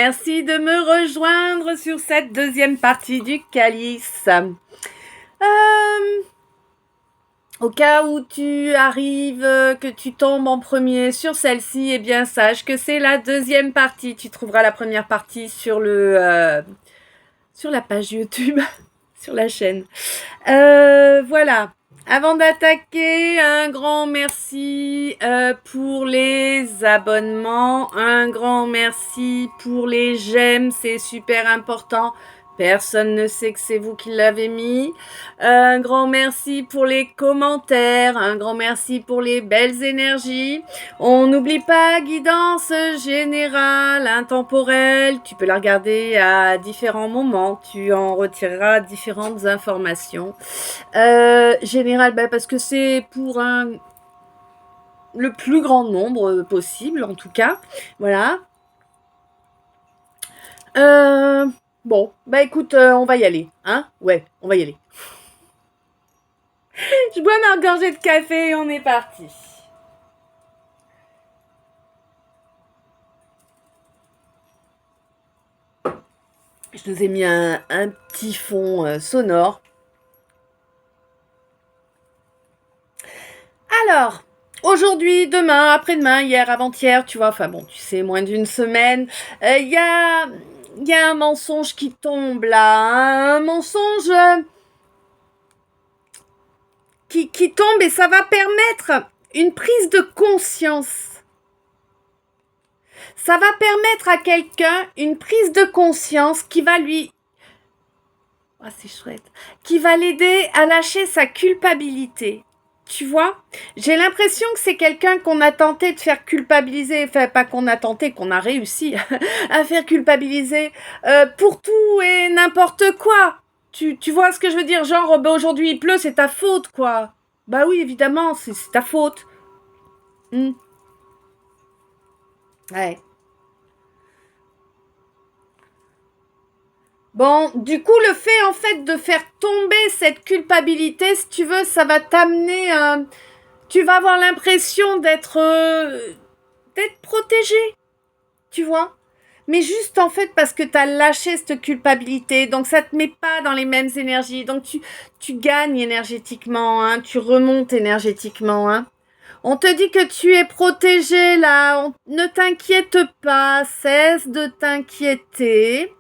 merci de me rejoindre sur cette deuxième partie du calice. Au cas où tu arrives, que tu tombes en premier sur celle-ci, eh bien sache que c'est la deuxième partie. Tu trouveras la première partie sur sur la page YouTube, sur la chaîne. Voilà. Avant d'attaquer, un grand merci pour les abonnements, un grand merci pour les j'aime, c'est super important. Personne ne sait que c'est vous qui l'avez mis. Un grand merci pour les commentaires, un grand merci pour les belles énergies. On n'oublie pas guidance générale, intemporelle. Tu peux la regarder à différents moments. Tu en retireras différentes informations. Générale, parce que c'est pour le plus grand nombre possible, en tout cas. Voilà. Bon, écoute, on va y aller, hein? Ouais, on va y aller. Je bois ma gorgée de café et on est parti. Je nous ai mis un petit fond sonore. Alors, aujourd'hui, demain, après-demain, hier, avant-hier, tu vois, enfin bon, tu sais, moins d'une semaine, il y a un mensonge qui tombe là, un mensonge qui tombe et ça va permettre une prise de conscience. Ça va permettre à quelqu'un une prise de conscience qui va lui... Ah, c'est chouette. Qui va l'aider à lâcher sa culpabilité. Tu vois, j'ai l'impression que c'est quelqu'un qu'on a tenté de faire culpabiliser, enfin pas qu'on a tenté, qu'on a réussi à faire culpabiliser pour tout et n'importe quoi. Tu vois ce que je veux dire? Genre, aujourd'hui il pleut, c'est ta faute, quoi. Bah oui, évidemment, c'est ta faute. Ouais. Bon, du coup, le fait, en fait, de faire tomber cette culpabilité, si tu veux, ça va t'amener... tu vas avoir l'impression d'être protégé, tu vois. Mais juste, en fait, parce que tu as lâché cette culpabilité, donc ça te met pas dans les mêmes énergies. Donc, tu gagnes énergétiquement, hein, tu remontes énergétiquement, hein. On te dit que tu es protégé, là. Ne t'inquiète pas, cesse de t'inquiéter.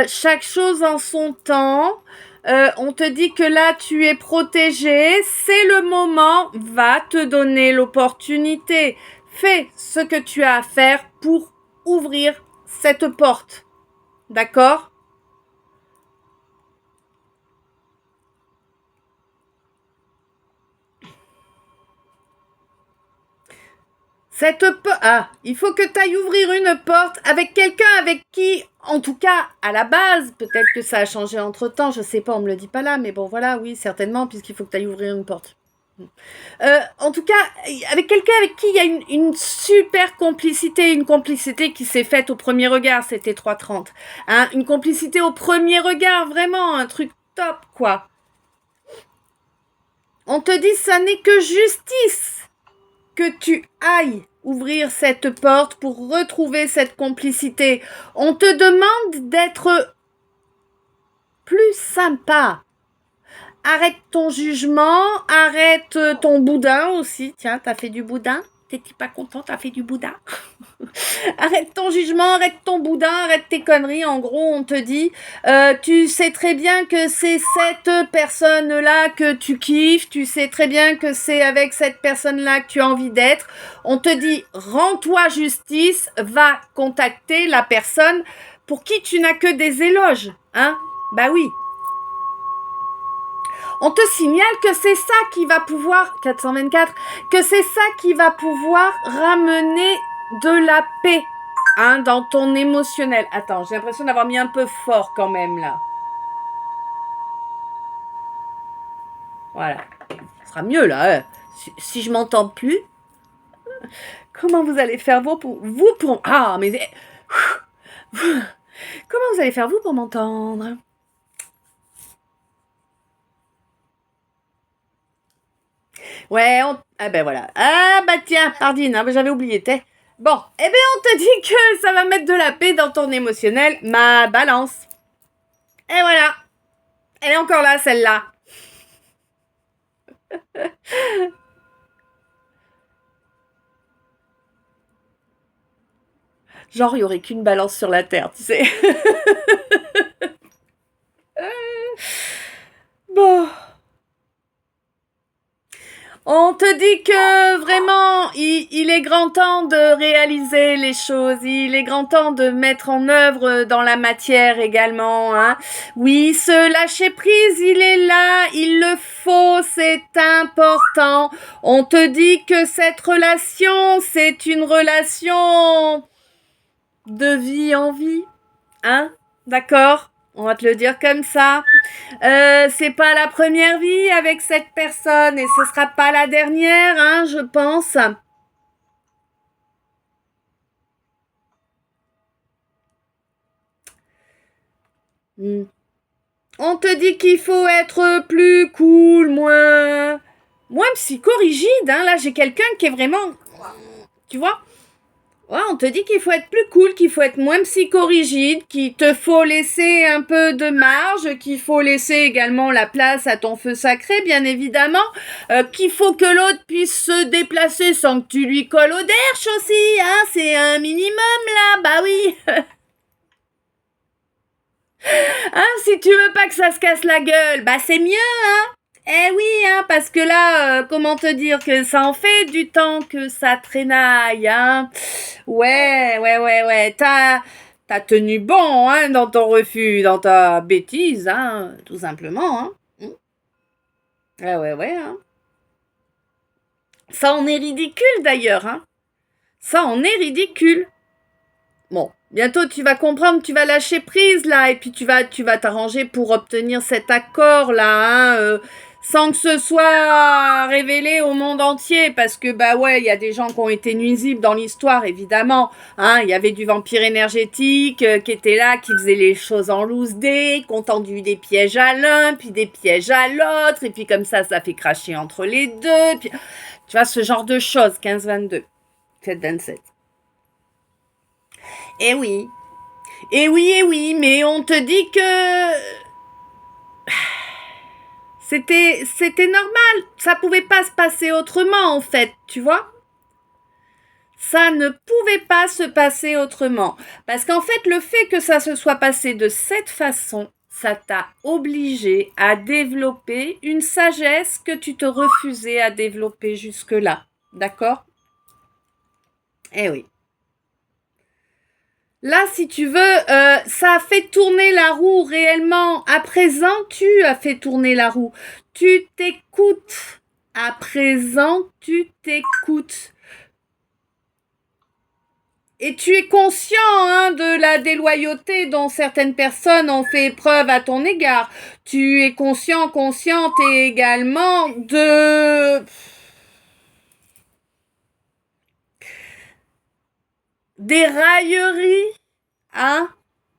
Chaque chose en son temps. On te dit que là, tu es protégé. C'est le moment. Va te donner l'opportunité. Fais ce que tu as à faire pour ouvrir cette porte. D'accord ? il faut que tu ailles ouvrir une porte avec quelqu'un avec qui, en tout cas, à la base, peut-être que ça a changé entre-temps, je sais pas, on me le dit pas là, mais bon, voilà, oui, certainement, puisqu'il faut que tu ailles ouvrir une porte. En tout cas, avec quelqu'un avec qui il y a une super complicité, une complicité qui s'est faite au premier regard, c'était 3:30. Hein, une complicité au premier regard, vraiment, un truc top, quoi. On te dit, ça n'est que justice que tu ailles ouvrir cette porte pour retrouver cette complicité. On te demande d'être plus sympa. Arrête ton jugement, arrête ton boudin aussi. Tiens, t'as fait du boudin? T'étais pas content, t'as fait du boudin? Arrête ton jugement, arrête ton boudin, arrête tes conneries. En gros, on te dit, tu sais très bien que c'est cette personne-là que tu kiffes, tu sais très bien que c'est avec cette personne-là que tu as envie d'être. On te dit, rends-toi justice, va contacter la personne pour qui tu n'as que des éloges. Hein? Bah oui. On te signale que c'est ça qui va pouvoir, 424, que c'est ça qui va pouvoir ramener de la paix, hein, dans ton émotionnel. Attends, j'ai l'impression d'avoir mis un peu fort quand même, là. Voilà. Ce sera mieux, là. Hein. Si je m'entends plus, comment vous allez faire vous pour... Ah, mais... Comment vous allez faire vous pour m'entendre? Ouais, ah ben voilà. Ah bah tiens, Pardine, hein, j'avais oublié, Bon, eh bien, on te dit que ça va mettre de la paix dans ton émotionnel, ma balance. Et voilà. Elle est encore là, celle-là. Genre, il n'y aurait qu'une balance sur la Terre, tu sais. Bon. On te dit que vraiment, il est grand temps de réaliser les choses. Il est grand temps de mettre en œuvre dans la matière également. Hein. Oui, ce lâcher prise, il est là. Il le faut, c'est important. On te dit que cette relation, c'est une relation de vie en vie. Hein? D'accord? On va te le dire comme ça. C'est pas la première vie avec cette personne et ce sera pas la dernière, hein, je pense. On te dit qu'il faut être plus cool, moins psychorigide, hein. Là, j'ai quelqu'un qui est vraiment, tu vois. Ouais, on te dit qu'il faut être plus cool, qu'il faut être moins psychorigide, qu'il te faut laisser un peu de marge, qu'il faut laisser également la place à ton feu sacré, bien évidemment, qu'il faut que l'autre puisse se déplacer sans que tu lui colles au derche aussi, hein, c'est un minimum là, bah oui. Hein, si tu veux pas que ça se casse la gueule, bah c'est mieux, hein. Eh oui, hein, parce que là, comment te dire que ça en fait du temps que ça traînaille, hein. Ouais. T'as tenu bon, hein, dans ton refus, dans ta bêtise, hein, tout simplement, hein. Ouais, hein. Ça en est ridicule d'ailleurs, hein. Ça en est ridicule. Bon, bientôt tu vas comprendre, tu vas lâcher prise là, et puis tu vas t'arranger pour obtenir cet accord là, hein, sans que ce soit révélé au monde entier, parce que bah ouais, il y a des gens qui ont été nuisibles dans l'histoire évidemment, hein, il y avait du vampire énergétique qui était là, qui faisait les choses en loose day, qui ont tendu des pièges à l'un, puis des pièges à l'autre, et puis comme ça fait cracher entre les deux, puis tu vois ce genre de choses, 15-22, 7-27. Eh oui. Eh oui, mais on te dit que c'était normal. Ça pouvait pas se passer autrement, en fait, tu vois? Ça ne pouvait pas se passer autrement. Parce qu'en fait, le fait que ça se soit passé de cette façon, ça t'a obligé à développer une sagesse que tu te refusais à développer jusque-là. D'accord? Eh oui. Là, si tu veux, ça a fait tourner la roue réellement. À présent, tu as fait tourner la roue. Tu t'écoutes. À présent, tu t'écoutes. Et tu es conscient, hein, de la déloyauté dont certaines personnes ont fait preuve à ton égard. Tu es consciente également des railleries, hein,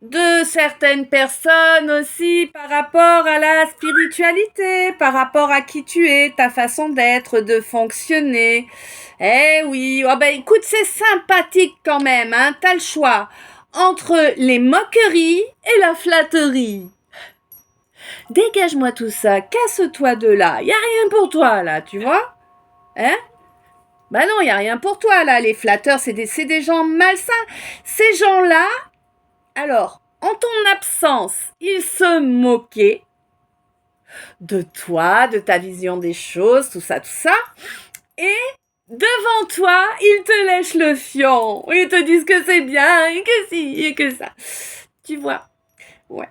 de certaines personnes aussi par rapport à la spiritualité, par rapport à qui tu es, ta façon d'être, de fonctionner. Eh oui, oh ben écoute, c'est sympathique quand même, hein, t'as le choix entre les moqueries et la flatterie. Dégage-moi tout ça, casse-toi de là, y a rien pour toi là, tu vois? Hein? Bah non, y a rien pour toi là, les flatteurs, c'est des gens malsains. Ces gens-là, alors, en ton absence, ils se moquaient de toi, de ta vision des choses, tout ça. Et devant toi, ils te lèchent le fion. Ils te disent que c'est bien, et que si, et que ça. Tu vois? Ouais.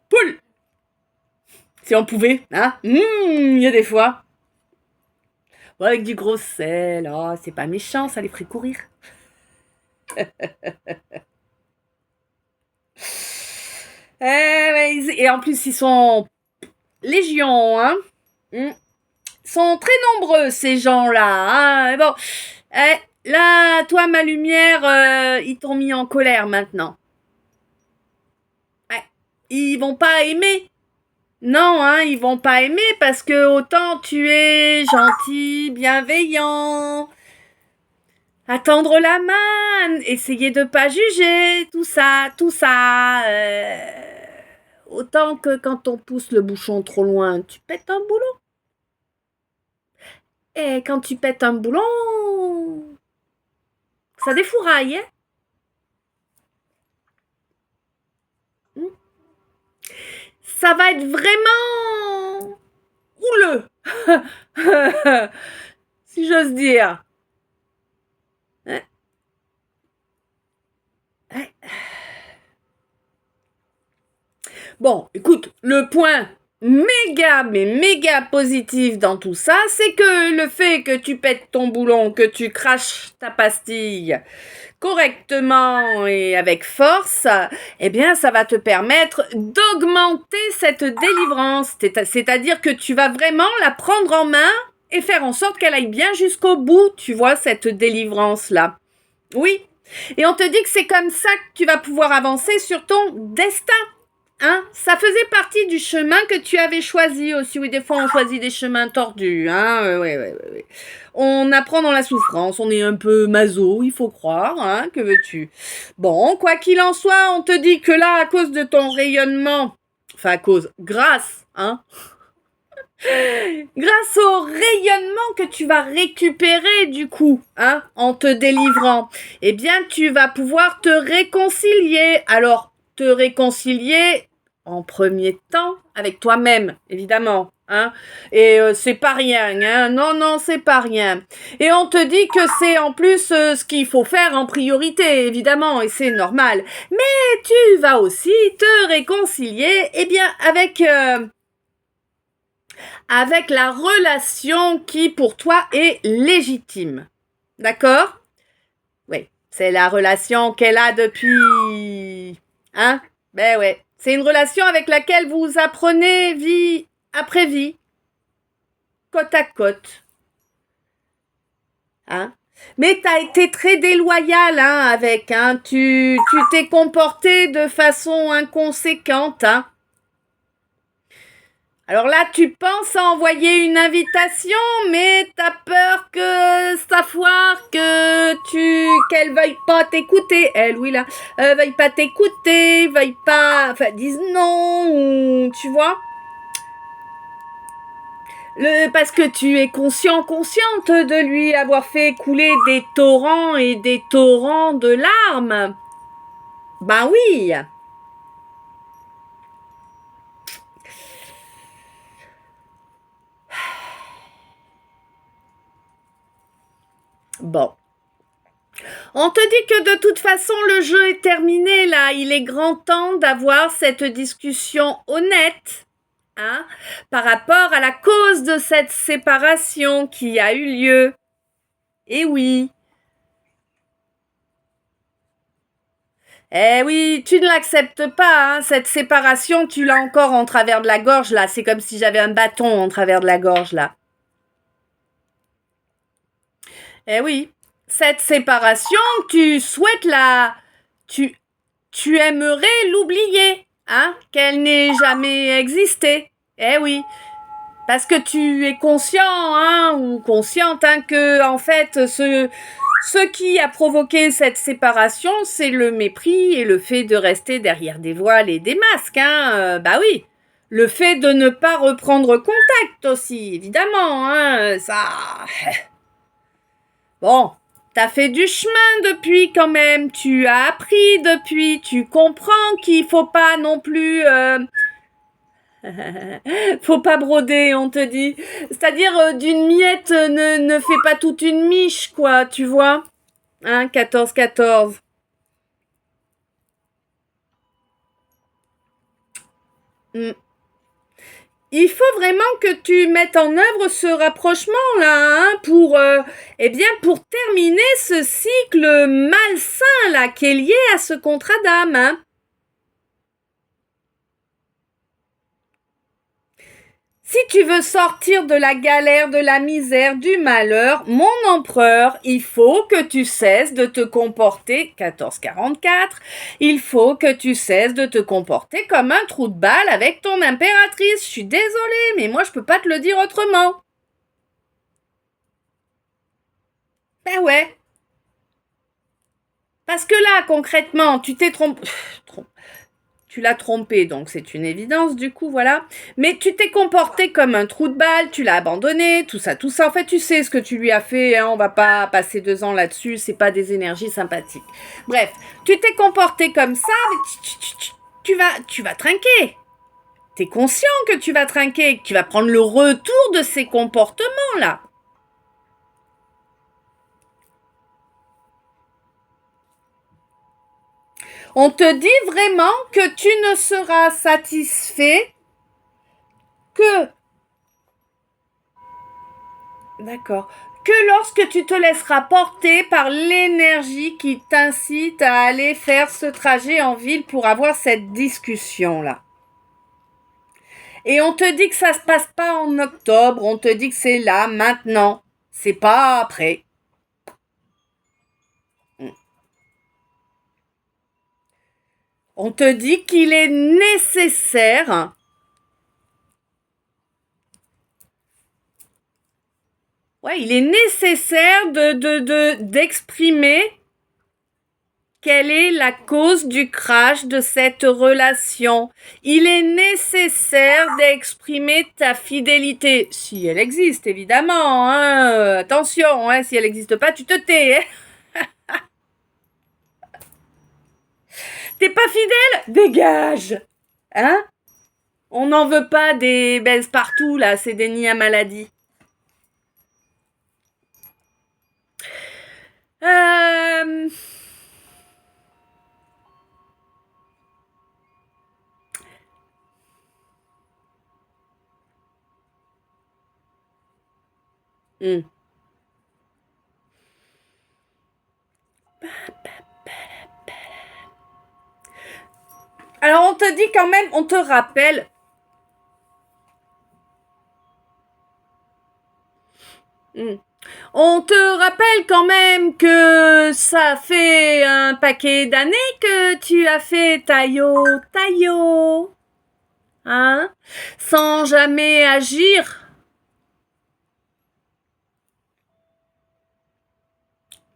Poule! Si on pouvait, hein? Il y a des fois. Bon, avec du gros sel, oh, c'est pas méchant, ça les ferait courir. Et en plus, ils sont légion, hein. Ils sont très nombreux, ces gens-là. Hein. Bon, là, toi, ma lumière, ils t'ont mis en colère maintenant. Ils vont pas aimer. Non, hein, ils vont pas aimer parce que autant tu es gentil, bienveillant, Attendre la main, essayer de pas juger, tout ça, tout ça. Autant que quand on pousse le bouchon trop loin, tu pètes un boulon. Et quand tu pètes un boulon, ça défouraille, hein. Ça va être vraiment houleux, si j'ose dire. Bon, écoute, le point méga positif dans tout ça, c'est que le fait que tu pètes ton boulon, que tu craches ta pastille correctement et avec force, eh bien, ça va te permettre d'augmenter cette délivrance. C'est-à-dire que tu vas vraiment la prendre en main et faire en sorte qu'elle aille bien jusqu'au bout, tu vois, cette délivrance-là. Oui. Et on te dit que c'est comme ça que tu vas pouvoir avancer sur ton destin. Hein, ça faisait partie du chemin que tu avais choisi aussi. Oui, des fois, on choisit des chemins tordus. Hein, ouais. On apprend dans la souffrance. On est un peu maso, il faut croire. Hein, que veux-tu? Bon, quoi qu'il en soit, on te dit que là, à cause de ton rayonnement, enfin, grâce au rayonnement que tu vas récupérer du coup, hein, en te délivrant, eh bien, tu vas pouvoir te réconcilier. Alors, te réconcilier en premier temps avec toi-même, évidemment. Hein, et c'est pas rien, hein, non, c'est pas rien. Et on te dit que c'est en plus ce qu'il faut faire en priorité, évidemment, et c'est normal. Mais tu vas aussi te réconcilier, eh bien, avec la relation qui pour toi est légitime. D'accord? Oui, c'est la relation qu'elle a depuis... Hein? Ben ouais. C'est une relation avec laquelle vous apprenez vie après vie, côte à côte. Hein? Mais t'as été très déloyal, hein, avec, hein. Tu t'es comporté de façon inconséquente, hein. Alors là, tu penses à envoyer une invitation, mais t'as peur que ça foire, qu'elle veuille pas t'écouter. Elle, oui, là, veuille pas t'écouter, veuille pas, enfin, dise non, tu vois. Parce que tu es consciente de lui avoir fait couler des torrents et des torrents de larmes. Ben oui. Bon. On te dit que de toute façon, le jeu est terminé, là. Il est grand temps d'avoir cette discussion honnête, hein, par rapport à la cause de cette séparation qui a eu lieu. Eh oui. Eh oui, tu ne l'acceptes pas, hein, cette séparation, tu l'as encore en travers de la gorge, là. C'est comme si j'avais un bâton en travers de la gorge, là. Eh oui. Cette séparation, tu souhaites tu aimerais l'oublier, hein, qu'elle n'ait jamais existé. Eh oui. Parce que tu es conscient, hein, ou consciente, hein, que, en fait, ce qui a provoqué cette séparation, c'est le mépris et le fait de rester derrière des voiles et des masques, hein. Bah oui. Le fait de ne pas reprendre contact aussi, évidemment, hein, ça... Bon, t'as fait du chemin depuis quand même, tu as appris depuis, tu comprends qu'il faut pas non plus... faut pas broder, on te dit. C'est-à-dire, d'une miette, ne fais pas toute une miche, quoi, tu vois. Hein, 14-14. Il faut vraiment que tu mettes en œuvre ce rapprochement-là, hein, pour terminer ce cycle malsain, là, qui est lié à ce contrat d'âme, hein. Si tu veux sortir de la galère, de la misère, du malheur, mon empereur, il faut que tu cesses de te comporter, 1444, il faut que tu cesses de te comporter comme un trou de balle avec ton impératrice. Je suis désolée, mais moi je peux pas te le dire autrement. Ben ouais. Parce que là, concrètement, tu t'es trompé. Tu l'as trompé, donc c'est une évidence, du coup, voilà. Mais tu t'es comporté comme un trou de balle, tu l'as abandonné, tout ça, tout ça. En fait, tu sais ce que tu lui as fait, hein, on va pas passer 2 ans là-dessus, c'est pas des énergies sympathiques. Bref, tu t'es comporté comme ça, mais tu vas trinquer. T'es conscient que tu vas trinquer, que tu vas prendre le retour de ces comportements-là. On te dit vraiment que tu ne seras satisfait que... D'accord. Que lorsque tu te laisseras porter par l'énergie qui t'incite à aller faire ce trajet en ville pour avoir cette discussion-là. Et on te dit que ça se passe pas en octobre, on te dit que c'est là, maintenant. C'est pas après. On te dit qu'il est nécessaire il est nécessaire d'exprimer quelle est la cause du crash de cette relation. Il est nécessaire d'exprimer ta fidélité, si elle existe, évidemment. Hein. Attention, hein, si elle n'existe pas, tu te tais. Hein. T'es pas fidèle? Dégage. Hein? On n'en veut pas des baises partout, là, c'est des nids à maladie. Alors on te dit quand même, on te rappelle. On te rappelle quand même que ça fait un paquet d'années que tu as fait taillot, hein, sans jamais agir.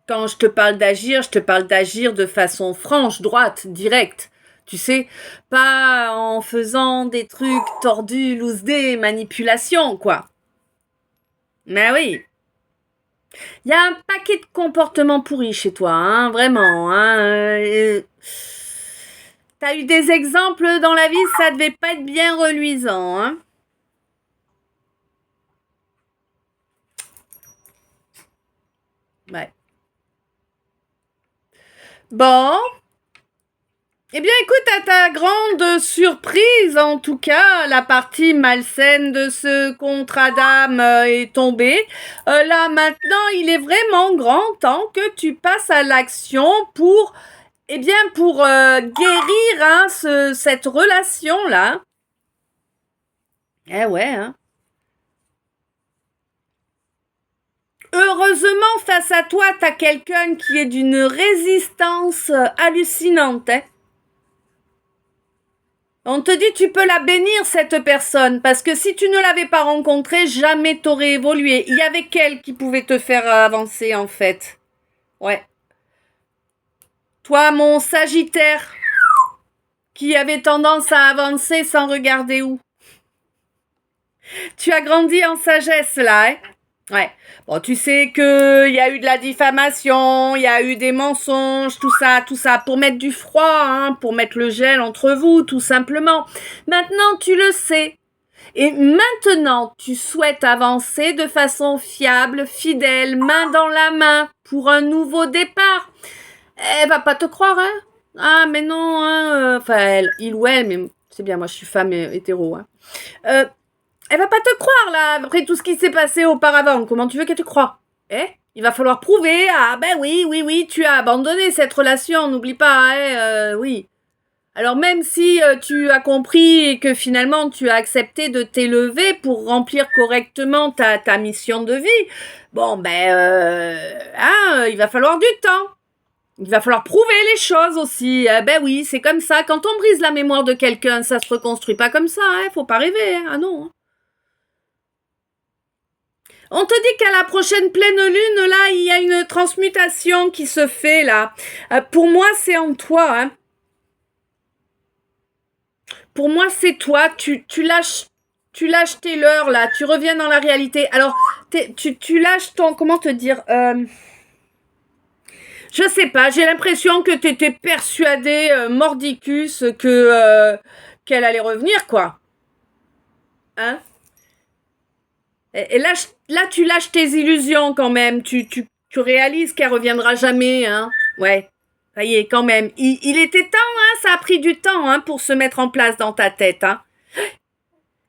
Quand je te parle d'agir de façon franche, droite, directe. Tu sais, pas en faisant des trucs tordus, loose-dés, manipulation, quoi. Mais oui. Il y a un paquet de comportements pourris chez toi, hein, vraiment. Hein, T'as eu des exemples dans la vie, ça devait pas être bien reluisant, hein. Ouais. Bon. Eh bien, écoute, à ta grande surprise, en tout cas, la partie malsaine de ce contrat d'âme est tombée. Là, maintenant, il est vraiment grand temps que tu passes à l'action pour, pour guérir hein, cette relation-là. Eh ouais, hein. Heureusement, face à toi, t'as quelqu'un qui est d'une résistance hallucinante, hein. On te dit tu peux la bénir cette personne parce que si tu ne l'avais pas rencontrée, jamais t'aurais évolué. Il y avait qu'elle qui pouvait te faire avancer en fait. Ouais. Toi, mon Sagittaire, qui avait tendance à avancer sans regarder où. Tu as grandi en sagesse là, hein? Ouais. Bon, tu sais que il y a eu de la diffamation, il y a eu des mensonges, tout ça, pour mettre du froid, hein, pour mettre le gel entre vous, tout simplement. Maintenant, tu le sais. Et maintenant, tu souhaites avancer de façon fiable, fidèle, main dans la main, pour un nouveau départ. Elle va pas te croire, hein? Ah, mais non, hein? Enfin, il ou elle, mais c'est bien, moi je suis femme hétéro, hein. Elle va pas te croire, là, après tout ce qui s'est passé auparavant. Comment tu veux qu'elle te croie? Il va falloir prouver. Ah, ben oui, tu as abandonné cette relation, n'oublie pas, oui. Alors même si tu as compris et que finalement tu as accepté de t'élever pour remplir correctement ta mission de vie, bon, il va falloir du temps. Il va falloir prouver les choses aussi. Ben oui, c'est comme ça. Quand on brise la mémoire de quelqu'un, ça se reconstruit pas comme ça, hein. Faut pas rêver, hein. Ah non. On te dit qu'à la prochaine pleine lune, là, il y a une transmutation qui se fait, là. Pour moi, c'est en toi, hein. Pour moi, c'est toi. Tu lâches tes leurres, là. Tu reviens dans la réalité. Alors, tu lâches ton... Comment te dire je sais pas. J'ai l'impression que tu étais persuadé, mordicus, qu'elle allait revenir, quoi. Hein? Et là, tu lâches tes illusions quand même. Tu réalises qu'elle reviendra jamais, hein. Ouais. Ça y est, quand même. Il était temps, hein. Ça a pris du temps, hein, pour se mettre en place dans ta tête, hein.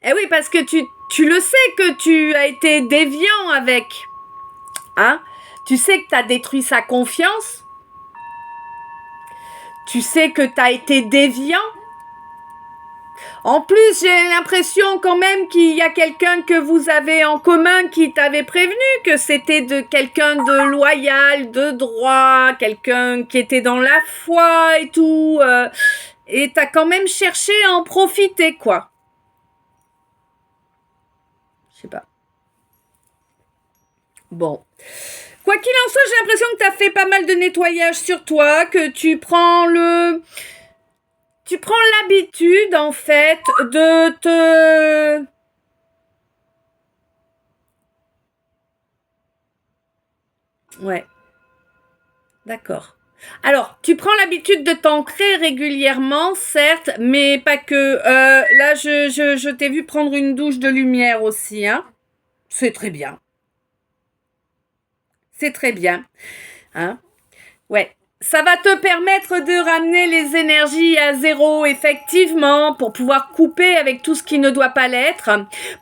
Eh oui, parce que tu le sais que tu as été déviant avec, hein. Tu sais que tu as détruit sa confiance. Tu sais que tu as été déviant. En plus, j'ai l'impression quand même qu'il y a quelqu'un que vous avez en commun qui t'avait prévenu que c'était de quelqu'un de loyal, de droit, quelqu'un qui était dans la foi et tout. Et t'as quand même cherché à en profiter, quoi. Je sais pas. Bon. Quoi qu'il en soit, j'ai l'impression que t'as fait pas mal de nettoyage sur toi, que tu prends l'habitude, en fait, de te... Ouais. D'accord. Alors, tu prends l'habitude de t'ancrer régulièrement, certes, mais pas que. Là, je t'ai vu prendre une douche de lumière aussi, hein. C'est très bien. C'est très bien. Hein. Ouais. Ça va te permettre de ramener les énergies à zéro, effectivement, pour pouvoir couper avec tout ce qui ne doit pas l'être,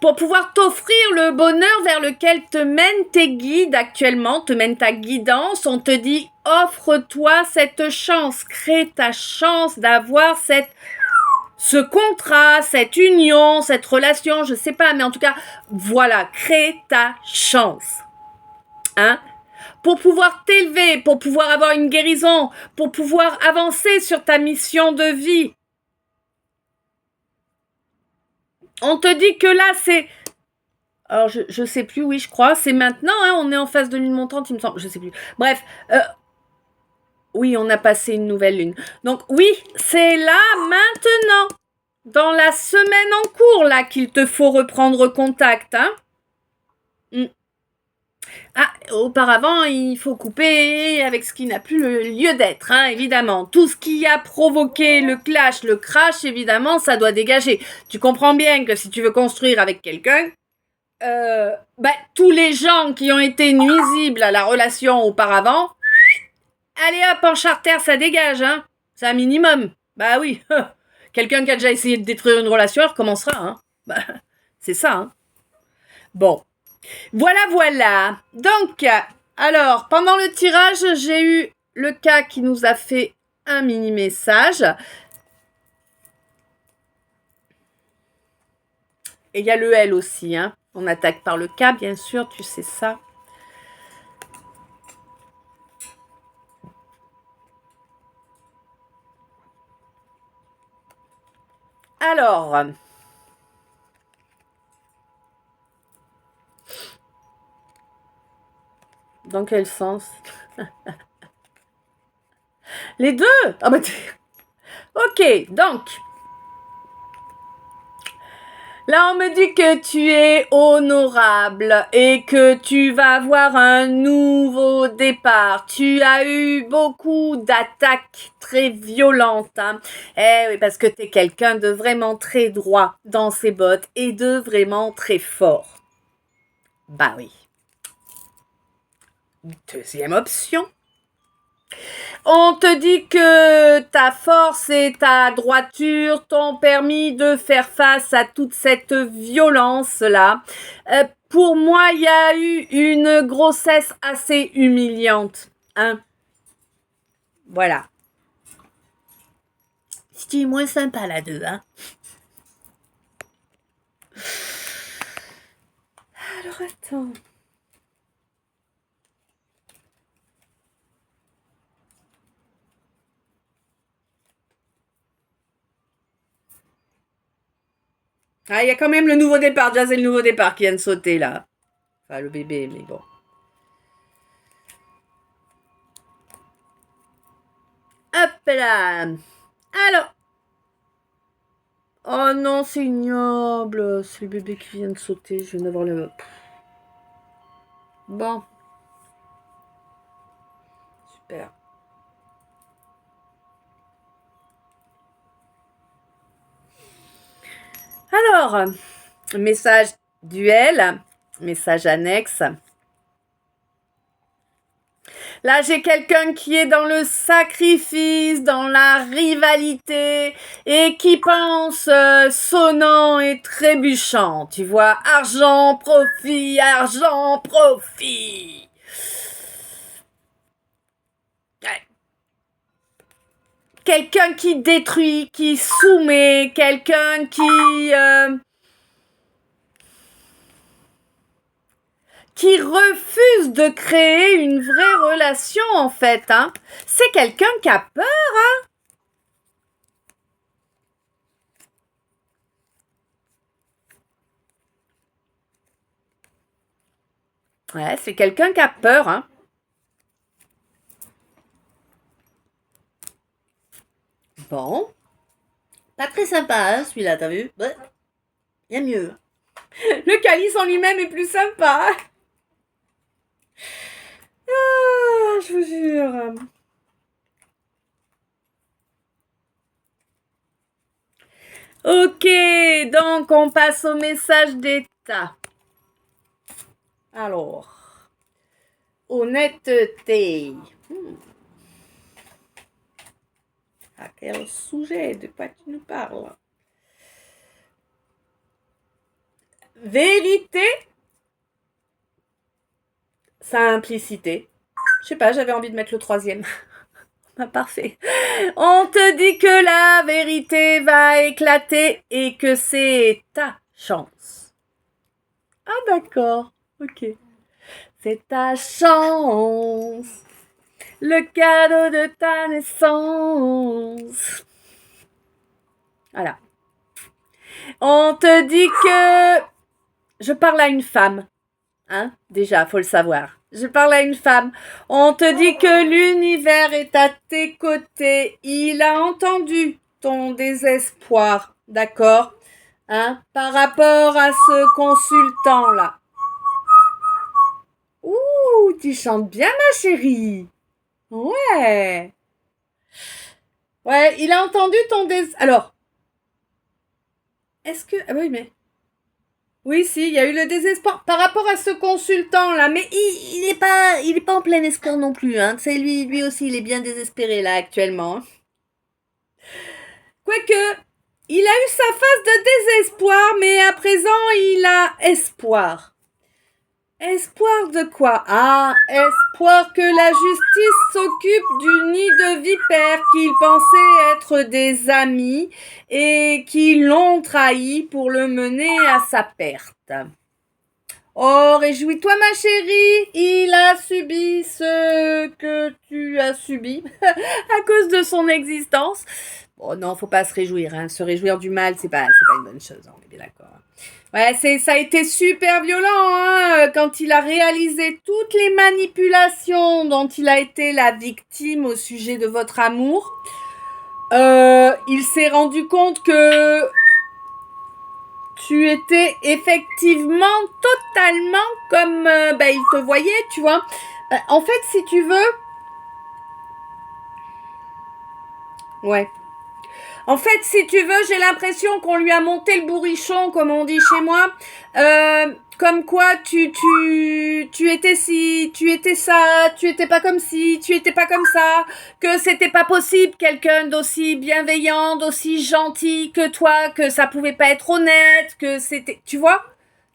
pour pouvoir t'offrir le bonheur vers lequel te mènent tes guides actuellement, te mène ta guidance. On te dit, offre-toi cette chance, crée ta chance d'avoir ce contrat, cette union, cette relation, je sais pas, mais en tout cas, voilà, crée ta chance. Hein? Pour pouvoir t'élever, pour pouvoir avoir une guérison, pour pouvoir avancer sur ta mission de vie. On te dit que là, c'est... Alors, je sais plus, oui, je crois. C'est maintenant, hein, on est en phase de lune montante, il me semble. Je sais plus. Bref, oui, on a passé une nouvelle lune. Donc, oui, c'est là, maintenant, dans la semaine en cours, là, qu'il te faut reprendre contact, hein. Ah, auparavant, il faut couper avec ce qui n'a plus le lieu d'être, hein, évidemment. Tout ce qui a provoqué le clash, le crash, évidemment, ça doit dégager. Tu comprends bien que si tu veux construire avec quelqu'un, tous les gens qui ont été nuisibles à la relation auparavant, allez hop, en charter, ça dégage, hein. C'est un minimum. Bah oui, quelqu'un qui a déjà essayé de détruire une relation, il recommencera, hein. Bah, c'est ça, hein. Bon. Voilà. Donc, alors, pendant le tirage, j'ai eu le cas qui nous a fait un mini message. Et il y a le L aussi, hein. On attaque par le K, bien sûr, tu sais ça. Alors... Dans quel sens? Les deux? Ah bah ok, donc. Là, on me dit que tu es honorable et que tu vas avoir un nouveau départ. Tu as eu beaucoup d'attaques très violentes. Hein. Eh oui, parce que tu es quelqu'un de vraiment très droit dans ses bottes et de vraiment très fort. Bah oui. Deuxième option. On te dit que ta force et ta droiture t'ont permis de faire face à toute cette violence-là. Pour moi, il y a eu une grossesse assez humiliante. Hein? Voilà. C'était moins sympa là deux, hein. Alors attends. Ah, il y a quand même le nouveau départ. Déjà, c'est le nouveau départ qui vient de sauter, là. Enfin, le bébé, mais bon. Hop là. Alors. Oh non, c'est ignoble. C'est le bébé qui vient de sauter. Je viens d'avoir le... Bon. Super. Alors, message duel, message annexe. Là, j'ai quelqu'un qui est dans le sacrifice, dans la rivalité et qui pense sonnant et trébuchant. Tu vois, argent, profit, argent, profit. Ouais. Quelqu'un qui détruit, qui soumet, quelqu'un qui refuse de créer une vraie relation, en fait. Hein. C'est quelqu'un qui a peur. Hein. Ouais, c'est quelqu'un qui a peur. Hein. Bon. Pas très sympa, hein, celui-là, t'as vu? Ouais. Il y a mieux. Le calice en lui-même est plus sympa. Ah, je vous jure. Ok, donc on passe au message d'état. Alors, honnêteté. À quel sujet? De quoi tu nous parles? Vérité. Simplicité. Je sais pas, j'avais envie de mettre le troisième. Ah, parfait. On te dit que la vérité va éclater et que c'est ta chance. Ah d'accord, ok. C'est ta chance. Le cadeau de ta naissance. Voilà. On te dit que... Je parle à une femme. Hein? Déjà, faut le savoir. Je parle à une femme. On te dit que l'univers est à tes côtés. Il a entendu ton désespoir. D'accord? Hein? Par rapport à ce consultant-là. Ouh, tu chantes bien, ma chérie. Ouais. Ouais, il a entendu ton désespoir. Alors, est-ce que... Ah oui, mais... Oui, si, il y a eu le désespoir par rapport à ce consultant-là, mais il est pas en plein espoir non plus, hein. C'est lui aussi, il est bien désespéré là actuellement. Quoique, il a eu sa phase de désespoir, mais à présent, il a espoir. Espoir de quoi? Ah, espoir que la justice s'occupe du nid de vipères qu'il pensait être des amis et qui l'ont trahi pour le mener à sa perte. Oh, réjouis-toi ma chérie, il a subi ce que tu as subi à cause de son existence. Bon non, faut pas se réjouir, hein. Se réjouir du mal, c'est pas une bonne chose, on est bien d'accord. Ouais, ça a été super violent, hein, quand il a réalisé toutes les manipulations dont il a été la victime au sujet de votre amour. Il s'est rendu compte que tu étais effectivement totalement comme il te voyait, tu vois. En fait, si tu veux... Ouais. En fait, si tu veux, j'ai l'impression qu'on lui a monté le bourrichon, comme on dit chez moi. Comme quoi, tu étais si, tu étais ça, tu étais pas comme si, tu étais pas comme ça, que c'était pas possible quelqu'un d'aussi bienveillant, d'aussi gentil que toi, que ça pouvait pas être honnête, que c'était, tu vois,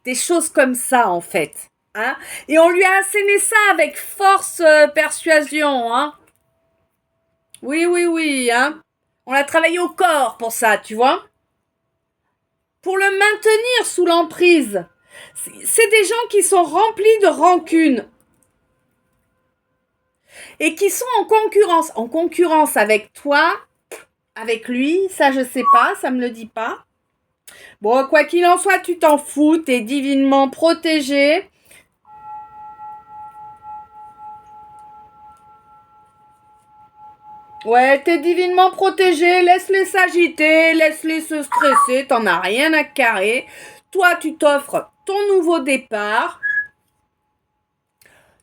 des choses comme ça en fait. Hein? Et on lui a asséné ça avec force persuasion. Hein? Oui, hein. On a travaillé au corps pour ça, tu vois. Pour le maintenir sous l'emprise. C'est des gens qui sont remplis de rancune. Et qui sont en concurrence. En concurrence avec toi, avec lui, ça je sais pas, ça me le dit pas. Bon, quoi qu'il en soit, tu t'en fous, t'es divinement protégé. Ouais, t'es divinement protégé, laisse-les s'agiter, laisse-les se stresser, t'en as rien à carrer. Toi, tu t'offres ton nouveau départ.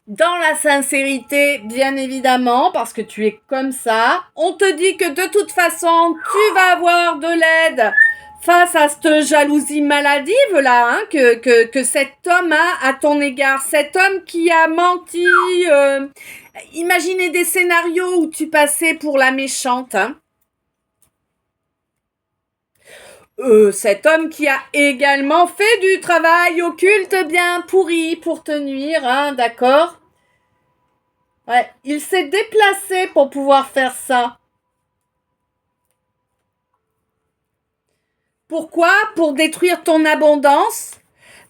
Dans la sincérité, bien évidemment, parce que tu es comme ça. On te dit que de toute façon, tu vas avoir de l'aide face à cette jalousie maladive là, hein, que cet homme a à ton égard. Cet homme qui a menti. Imaginez des scénarios où tu passais pour la méchante. Hein. Cet homme qui a également fait du travail occulte bien pourri pour te nuire, hein, d'accord? Ouais, il s'est déplacé pour pouvoir faire ça. Pourquoi? Pour détruire ton abondance,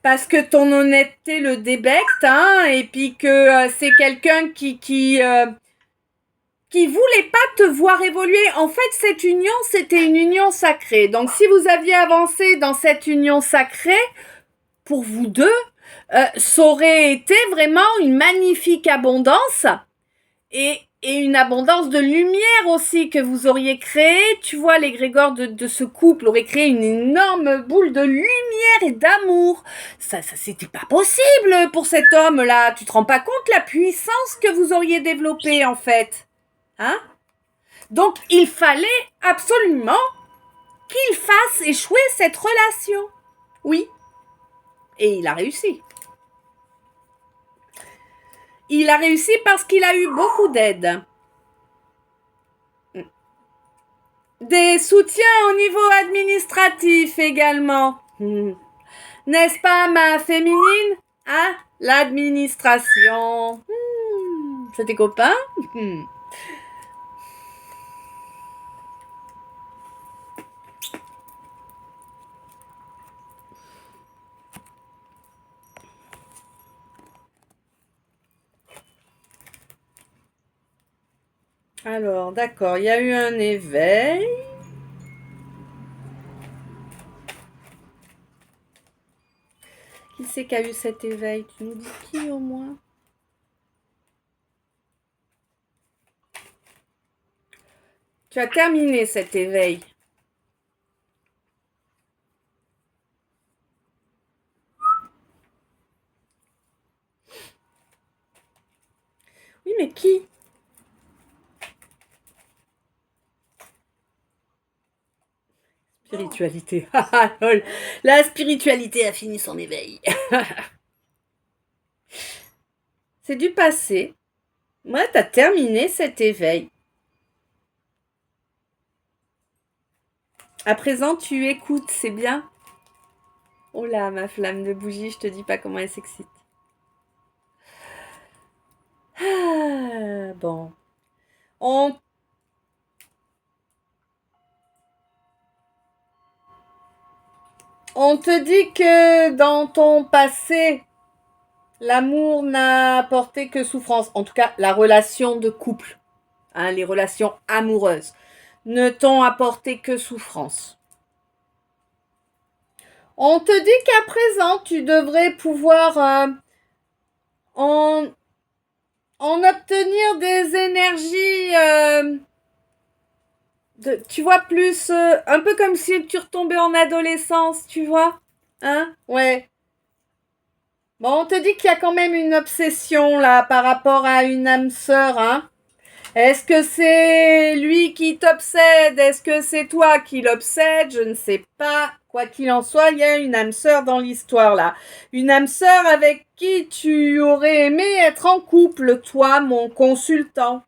parce que ton honnêteté le débecte, hein, et puis que c'est quelqu'un qui voulait pas te voir évoluer. En fait, cette union, c'était une union sacrée. Donc, si vous aviez avancé dans cette union sacrée, pour vous deux, ça aurait été vraiment une magnifique abondance et une abondance de lumière aussi que vous auriez créée. Tu vois, l'égrégore de ce couple aurait créé une énorme boule de lumière et d'amour. Ça c'était pas possible pour cet homme-là. Tu te rends pas compte la puissance que vous auriez développée, en fait. Hein? Donc, il fallait absolument qu'il fasse échouer cette relation. Oui. Et il a réussi. Il a réussi parce qu'il a eu beaucoup d'aide. Des soutiens au niveau administratif également. N'est-ce pas, ma féminine? Hein? L'administration. C'est tes copains? Alors, d'accord, il y a eu un éveil. Qui c'est qui a eu cet éveil? Tu nous dis qui au moins? Tu as terminé cet éveil. Oui, mais qui? Spiritualité. La spiritualité a fini son éveil. C'est du passé. Ouais, t'as terminé cet éveil. À présent, tu écoutes, c'est bien. Oh là, ma flamme de bougie, je te dis pas comment elle s'excite. Ah, bon. On te dit que dans ton passé, l'amour n'a apporté que souffrance. En tout cas, la relation de couple, hein, les relations amoureuses, ne t'ont apporté que souffrance. On te dit qu'à présent, tu devrais pouvoir en obtenir des énergies, tu vois, plus, un peu comme si tu retombais en adolescence, tu vois, hein, ouais. Bon, on te dit qu'il y a quand même une obsession, là, par rapport à une âme sœur, hein. Est-ce que c'est lui qui t'obsède? Est-ce que c'est toi qui l'obsède? Je ne sais pas. Quoi qu'il en soit, il y a une âme sœur dans l'histoire, là. Une âme sœur avec qui tu aurais aimé être en couple, toi, mon consultant.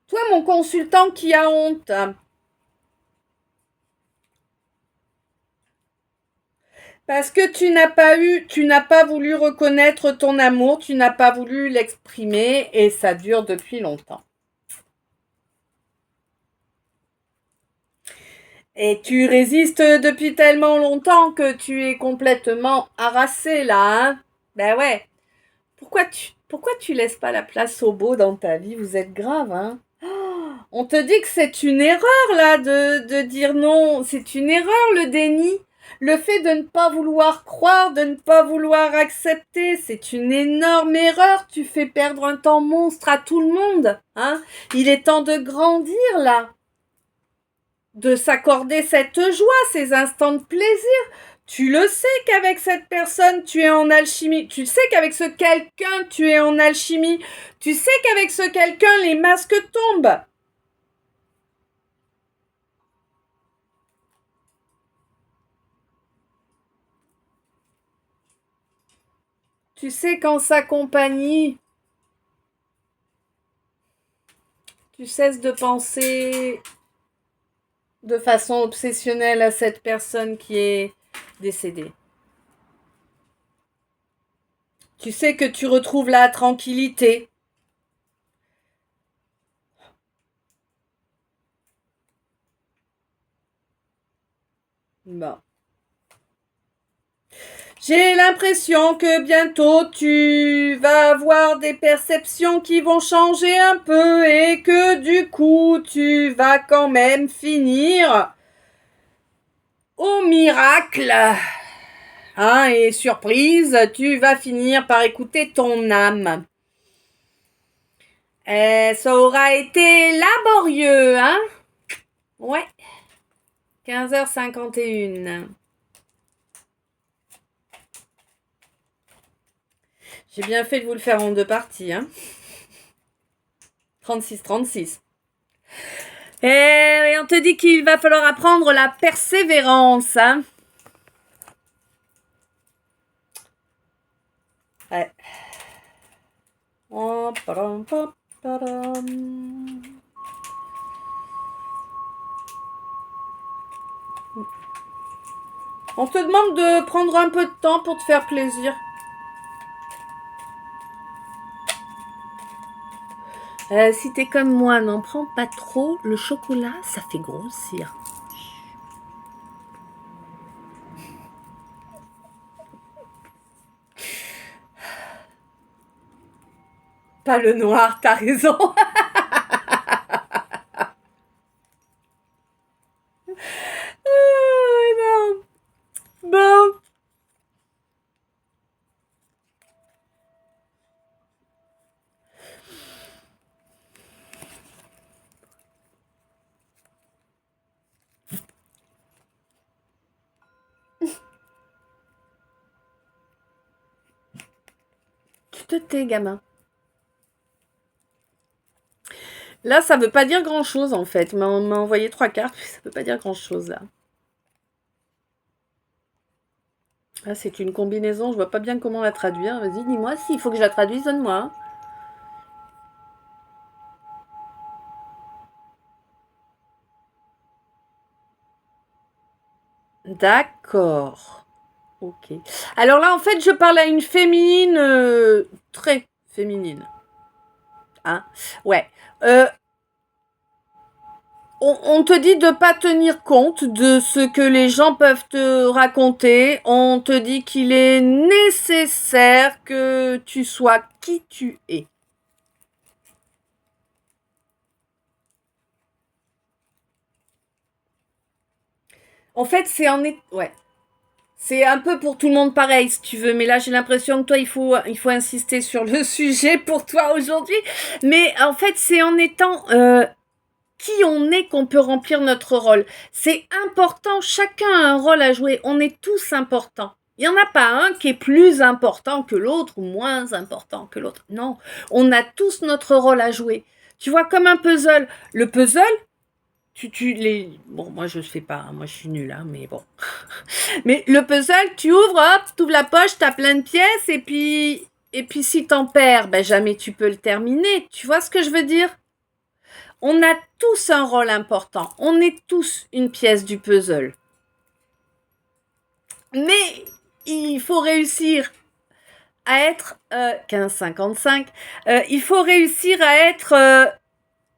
Toi, mon consultant qui a honte. Parce que tu n'as pas voulu reconnaître ton amour, tu n'as pas voulu l'exprimer et ça dure depuis longtemps. Et tu résistes depuis tellement longtemps que tu es complètement harassé là, hein? Ben ouais. Pourquoi tu laisses pas la place au beau dans ta vie? Vous êtes grave, hein? On te dit que c'est une erreur là de dire non. C'est une erreur le déni. Le fait de ne pas vouloir croire, de ne pas vouloir accepter, c'est une énorme erreur. Tu fais perdre un temps monstre à tout le monde. Hein. Il est temps de grandir là. De s'accorder cette joie, ces instants de plaisir. Tu le sais qu'avec cette personne, tu es en alchimie. Tu sais qu'avec ce quelqu'un, tu es en alchimie. Tu sais qu'avec ce quelqu'un, les masques tombent. Tu sais qu'en sa compagnie, tu cesses de penser de façon obsessionnelle à cette personne qui est décédée. Tu sais que tu retrouves la tranquillité. Bon. J'ai l'impression que bientôt tu vas avoir des perceptions qui vont changer un peu et que du coup tu vas quand même finir au miracle. Hein, et surprise, tu vas finir par écouter ton âme. Ça aura été laborieux, hein? Ouais. 15h51. J'ai bien fait de vous le faire en 2 parties, hein. 36. Et on te dit qu'il va falloir apprendre la persévérance, hein. Ouais. On te demande de prendre un peu de temps pour te faire plaisir. Si t'es comme moi, n'en prends pas trop. Le chocolat, ça fait grossir. Pas le noir, t'as raison. Oh, non. Bon. Tu te tais, gamin. Là, ça veut pas dire grand-chose, en fait. On m'a envoyé 3 cartes, puis ça veut pas dire grand-chose, là. Ah, c'est une combinaison, je vois pas bien comment la traduire. Vas-y, dis-moi s'il faut que je la traduise, donne-moi. D'accord. Ok. Alors là, en fait, je parle à une féminine très féminine. Hein? Ouais. On te dit de pas tenir compte de ce que les gens peuvent te raconter. On te dit qu'il est nécessaire que tu sois qui tu es. En fait, ouais. C'est un peu pour tout le monde pareil, si tu veux. Mais là, j'ai l'impression que toi, il faut insister sur le sujet pour toi aujourd'hui. Mais en fait, c'est en étant qui on est qu'on peut remplir notre rôle. C'est important. Chacun a un rôle à jouer. On est tous importants. Il n'y en a pas un qui est plus important que l'autre ou moins important que l'autre. Non, on a tous notre rôle à jouer. Tu vois, comme un puzzle. Le puzzle, Bon, moi, je ne fais pas. Hein, moi, je suis nulle, hein, mais bon. Mais le puzzle, tu ouvres, hop, tu ouvres la poche, tu as plein de pièces, et puis si t'en perds, ben jamais tu peux le terminer. Tu vois ce que je veux dire? On a tous un rôle important. On est tous une pièce du puzzle. Mais il faut réussir à être 15,55. Il faut réussir à être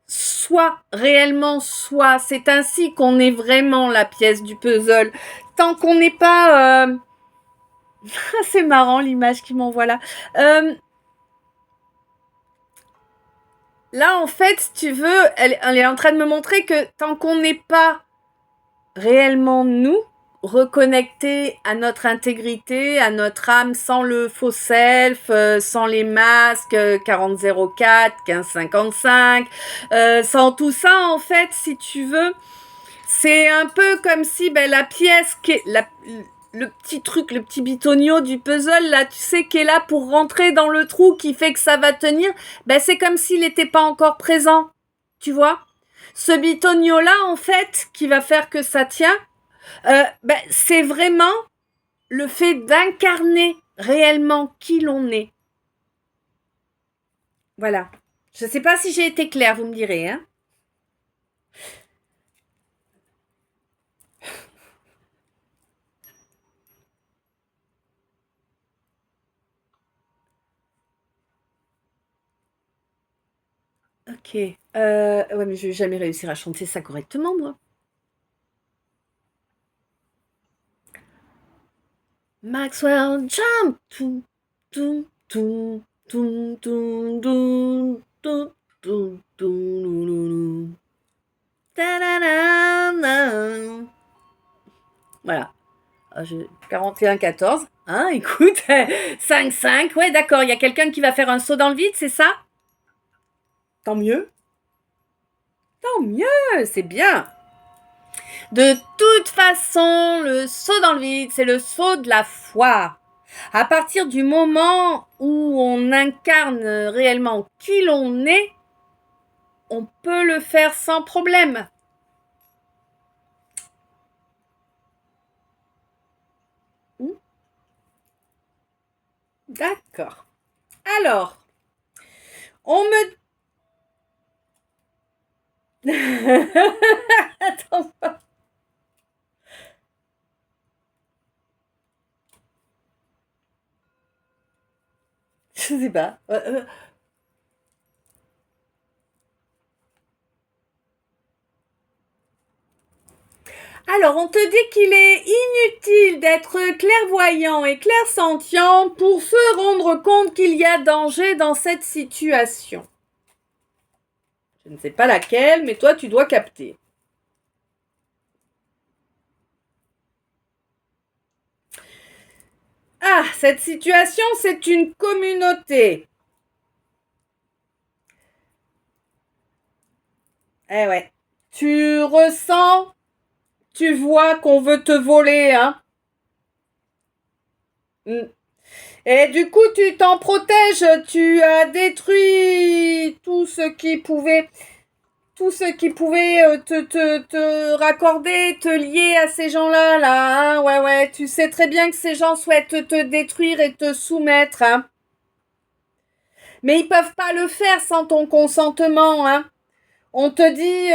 soi, réellement soi. C'est ainsi qu'on est vraiment la pièce du puzzle. Tant qu'on n'est pas... c'est marrant l'image qu'il m'envoie là. Là, en fait, si tu veux, elle est en train de me montrer que tant qu'on n'est pas réellement nous, reconnecter à notre intégrité, à notre âme, sans le faux self, sans les masques 4004, 1555, sans tout ça en fait, si tu veux. C'est un peu comme si la pièce, le petit truc, le petit bitonio du puzzle, là, tu sais, qui est là pour rentrer dans le trou, qui fait que ça va tenir, c'est comme s'il n'était pas encore présent, tu vois. Ce bitonio-là, en fait, qui va faire que ça tient, c'est vraiment le fait d'incarner réellement qui l'on est. Voilà. Je ne sais pas si j'ai été claire, vous me direz, hein. Ok. Ouais, mais je vais jamais réussir à chanter ça correctement, moi. Maxwell jump. Toum, toum, toum, toum, toum, toum, toum, toum, toum, voilà. 41-14. Hein, écoute, 5-5. Ouais, d'accord. Il y a quelqu'un qui va faire un saut dans le vide, c'est ça? Tant mieux. Tant mieux, c'est bien. De toute façon, le saut dans le vide, c'est le saut de la foi. À partir du moment où on incarne réellement qui l'on est, on peut le faire sans problème. D'accord. Alors, on me... Attends. Je sais pas. Alors, on te dit qu'il est inutile d'être clairvoyant et clairsentient pour se rendre compte qu'il y a danger dans cette situation. Je ne sais pas laquelle, mais toi, tu dois capter. Ah, cette situation, c'est une communauté. Eh ouais. Tu ressens, tu vois qu'on veut te voler, hein. Et du coup, tu t'en protèges, tu as détruit tout ce qui pouvait te raccorder, te lier à ces gens-là, là, hein. Ouais, tu sais très bien que ces gens souhaitent te détruire et te soumettre, hein. Mais ils peuvent pas le faire sans ton consentement, hein. On te dit,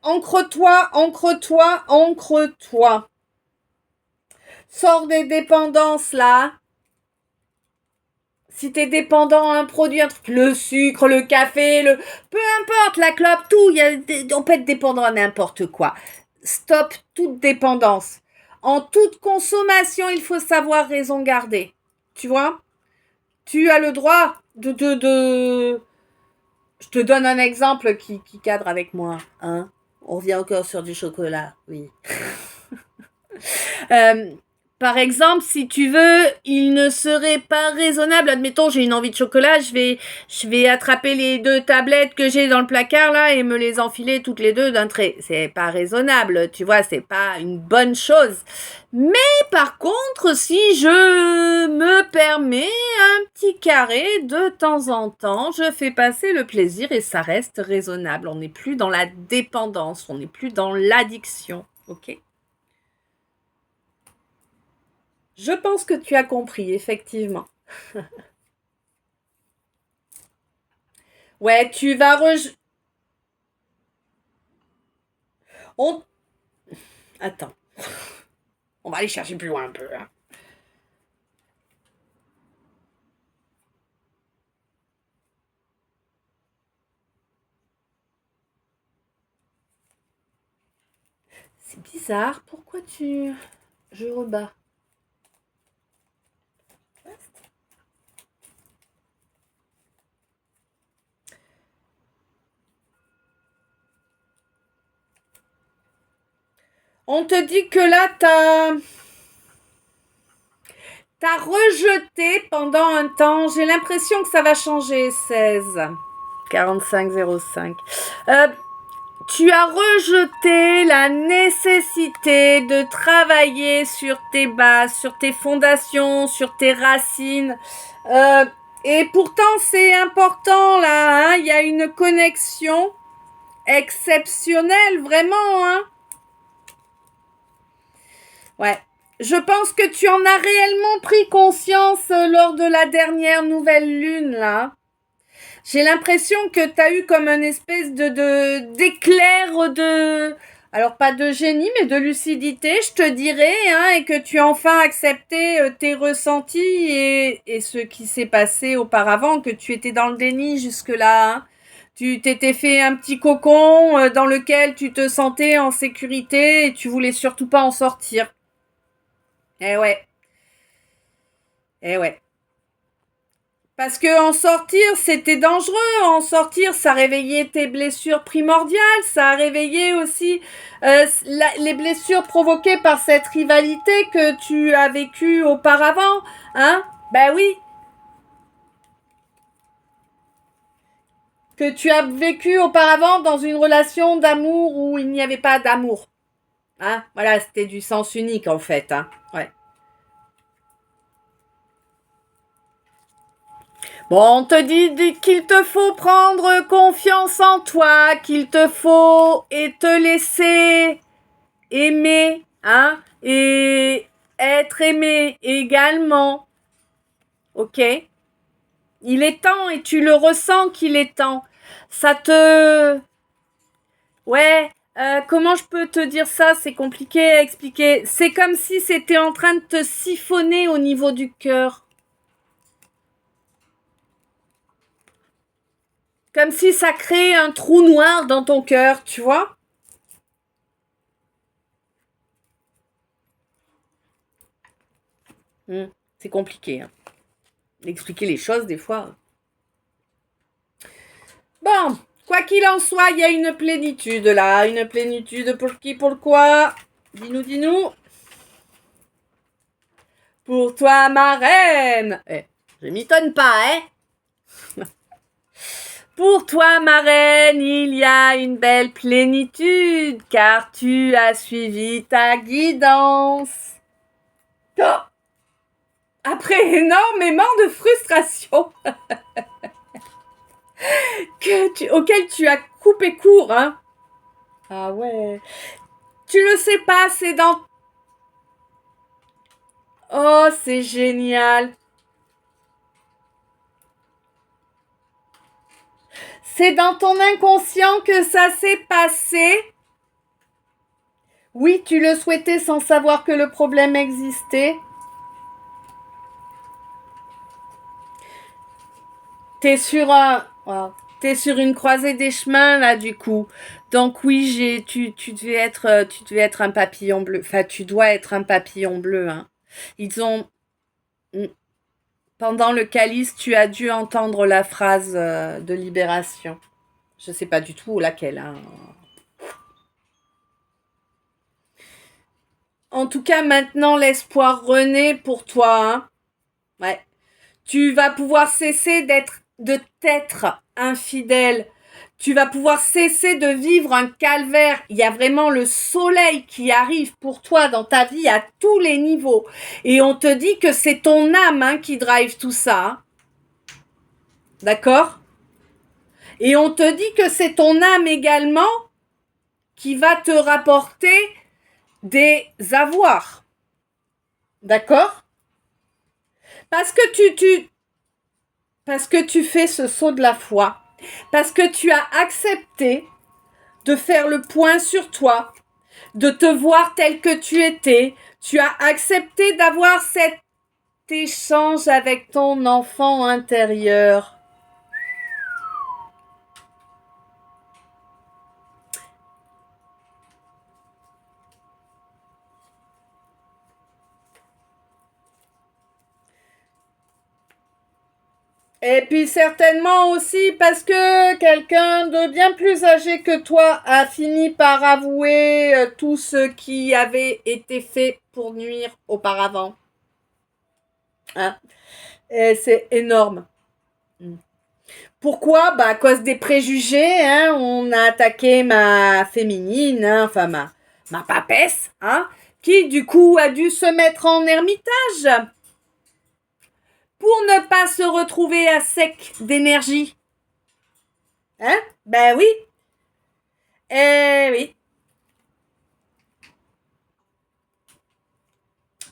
ancre-toi, ancre-toi, ancre-toi. Sors des dépendances, là. Si t'es dépendant à un produit, un truc, le sucre, le café, peu importe, la clope, tout, on peut être dépendant à n'importe quoi. Stop toute dépendance. En toute consommation, il faut savoir raison garder. Tu vois? Tu as le droit de... Je te donne un exemple qui cadre avec moi. Hein? On revient encore sur du chocolat, oui. Par exemple, si tu veux, il ne serait pas raisonnable, admettons, j'ai une envie de chocolat, je vais attraper les 2 tablettes que j'ai dans le placard là et me les enfiler toutes les 2 d'un trait. C'est pas raisonnable, tu vois, c'est pas une bonne chose. Mais par contre, si je me permets un petit carré de temps en temps, je fais passer le plaisir et ça reste raisonnable. On n'est plus dans la dépendance, on n'est plus dans l'addiction, ok? Je pense que tu as compris, effectivement. Ouais, tu vas On... Attends. On va aller chercher plus loin un peu. Hein. C'est bizarre. Pourquoi tu... Je rebats. On te dit que là, t'as rejeté pendant un temps. J'ai l'impression que ça va changer. 16 45 05. Tu as rejeté la nécessité de travailler sur tes bases, sur tes fondations, sur tes racines. Et pourtant, c'est important là. Hein, il y a une connexion exceptionnelle, vraiment. Hein. Ouais. Je pense que tu en as réellement pris conscience lors de la dernière nouvelle lune, là. J'ai l'impression que tu as eu comme une espèce d'éclair de... Alors, pas de génie, mais de lucidité, je te dirais, hein, et que tu as enfin accepté tes ressentis et ce qui s'est passé auparavant, que tu étais dans le déni jusque-là. Hein. Tu t'étais fait un petit cocon dans lequel tu te sentais en sécurité et tu voulais surtout pas en sortir. Eh ouais. Eh ouais. Parce que en sortir, c'était dangereux. En sortir, ça réveillait tes blessures primordiales. Ça a réveillé aussi les blessures provoquées par cette rivalité que tu as vécue auparavant. Hein? Ben oui. Que tu as vécu auparavant dans une relation d'amour où il n'y avait pas d'amour. Hein? Voilà, c'était du sens unique en fait. Hein? Ouais. Bon, on te dit qu'il te faut prendre confiance en toi, qu'il te faut et te laisser aimer, hein, et être aimé également. Ok? Il est temps et tu le ressens qu'il est temps. Ça te... Ouais, comment je peux te dire ça? C'est compliqué à expliquer. C'est comme si c'était en train de te siphonner au niveau du cœur. Comme si ça créait un trou noir dans ton cœur, tu vois? C'est compliqué, hein, d'expliquer les choses des fois. Bon, quoi qu'il en soit, il y a une plénitude là. Une plénitude pour qui, pourquoi? Dis-nous, dis-nous. Pour toi, ma reine. Je m'étonne pas, hein? Pour toi, ma reine, il y a une belle plénitude, car tu as suivi ta guidance. Oh, après énormément de frustration auquel tu as coupé court, hein? Ah ouais. Tu le sais pas, c'est dans... Oh, c'est génial. C'est dans ton inconscient que ça s'est passé. Oui, tu le souhaitais sans savoir que le problème existait. T'es sur un... Wow. T'es sur une croisée des chemins, là, du coup. Donc oui, tu devais être un papillon bleu. Enfin, tu dois être un papillon bleu, hein. Ils ont... Pendant le calice, tu as dû entendre la phrase de libération. Je sais pas du tout laquelle, hein. En tout cas, maintenant, l'espoir renaît pour toi, hein. Ouais. Tu vas pouvoir cesser de t'être infidèle. Tu vas pouvoir cesser de vivre un calvaire. Il y a vraiment le soleil qui arrive pour toi dans ta vie à tous les niveaux. Et on te dit que c'est ton âme, hein, qui drive tout ça. Hein. D'accord? Et on te dit que c'est ton âme également qui va te rapporter des avoirs. D'accord? Parce que tu fais ce saut de la foi. Parce que tu as accepté de faire le point sur toi, de te voir tel que tu étais. Tu as accepté d'avoir cet échange avec ton enfant intérieur. Et puis certainement aussi parce que quelqu'un de bien plus âgé que toi a fini par avouer tout ce qui avait été fait pour nuire auparavant. Hein? Et c'est énorme. Pourquoi? Bah, à cause des préjugés, hein, on a attaqué ma féminine, hein, enfin ma papesse, hein, qui du coup a dû se mettre en ermitage pour ne pas se retrouver à sec d'énergie. Hein? Ben oui. Eh oui.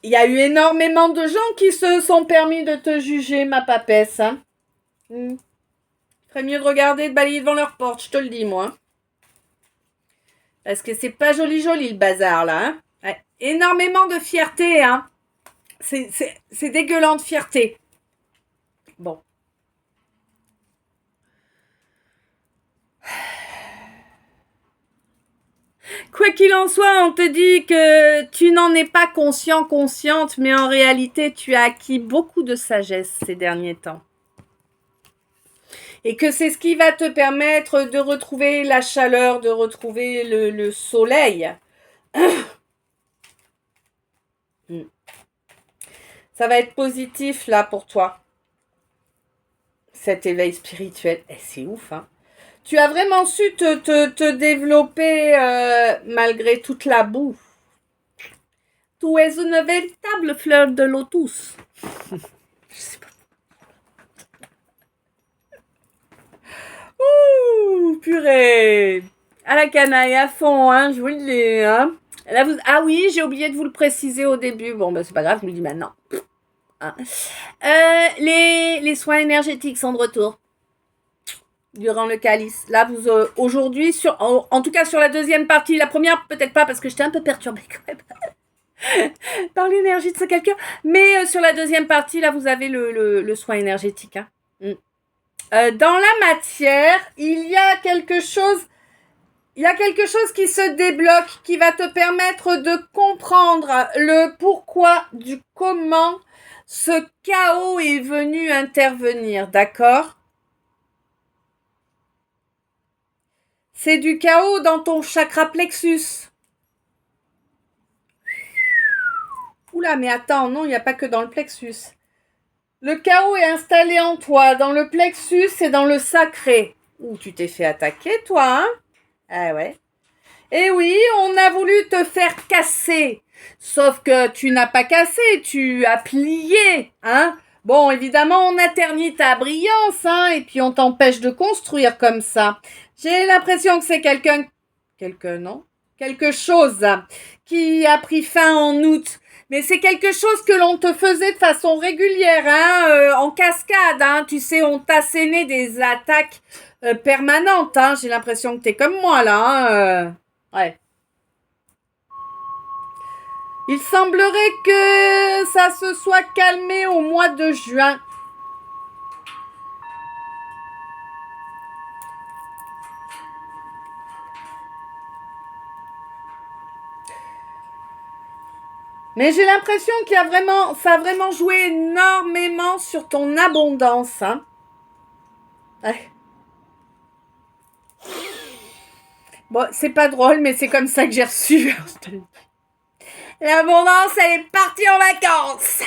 Il y a eu énormément de gens qui se sont permis de te juger, ma papesse. Hein? Il ferait mieux de regarder, de balayer devant leur porte, je te le dis, moi. Parce que c'est pas joli le bazar, là. Hein? Ouais. Énormément de fierté, hein. C'est dégueulant de fierté. Bon. Quoi qu'il en soit, on te dit que tu n'en es pas consciente, mais en réalité, tu as acquis beaucoup de sagesse ces derniers temps. Et que c'est ce qui va te permettre de retrouver la chaleur, de retrouver le soleil. Ça va être positif là pour toi. Cet éveil spirituel. Et c'est ouf, hein. Tu as vraiment su te développer malgré toute la boue. Tu es une véritable fleur de lotus. Je sais pas. Ouh, purée. À la canaille, à fond, hein, je vous le dis. Hein. Là, ah oui, j'ai oublié de vous le préciser au début. Bon, ben c'est pas grave, je vous le dis maintenant. Hein. Les soins énergétiques sont de retour. Durant le calice. Là, vous aujourd'hui, en tout cas sur la deuxième partie, la première peut-être pas parce que j'étais un peu perturbée quand même par l'énergie de ce quelqu'un, mais sur la deuxième partie, là, vous avez le soin énergétique. Hein. Dans la matière, il y a quelque chose qui se débloque, qui va te permettre de comprendre le pourquoi du comment ce chaos est venu intervenir, d'accord ? C'est du chaos dans ton chakra plexus. Oula, mais attends, non, il n'y a pas que dans le plexus. Le chaos est installé en toi, dans le plexus et dans le sacré. Ouh, tu t'es fait attaquer, toi, hein? Ah ouais. Eh oui, on a voulu te faire casser. Sauf que tu n'as pas cassé, tu as plié, hein? Bon, évidemment, on a terni ta brillance, hein, et puis on t'empêche de construire comme ça. J'ai l'impression que c'est quelque chose qui a pris fin en août. Mais c'est quelque chose que l'on te faisait de façon régulière, hein, en cascade, hein. Tu sais, on t'assénait des attaques permanentes, hein. J'ai l'impression que t'es comme moi, là, hein. Ouais. Il semblerait que ça se soit calmé au mois de juin. Mais j'ai l'impression ça a vraiment joué énormément sur ton abondance, hein. Ouais. Bon, c'est pas drôle, mais c'est comme ça que j'ai reçu. L'abondance, elle est partie en vacances.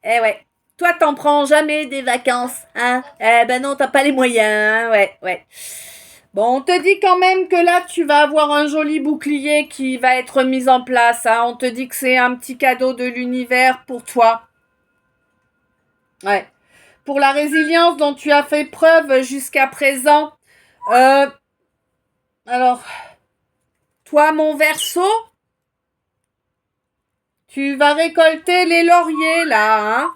Eh ouais. Toi, t'en prends jamais des vacances, hein? Eh ben non, t'as pas les moyens, hein? Ouais. Bon, on te dit quand même que là, tu vas avoir un joli bouclier qui va être mis en place, hein? On te dit que c'est un petit cadeau de l'univers pour toi. Ouais. Pour la résilience dont tu as fait preuve jusqu'à présent. Alors, toi, mon Verseau, tu vas récolter les lauriers, là, hein?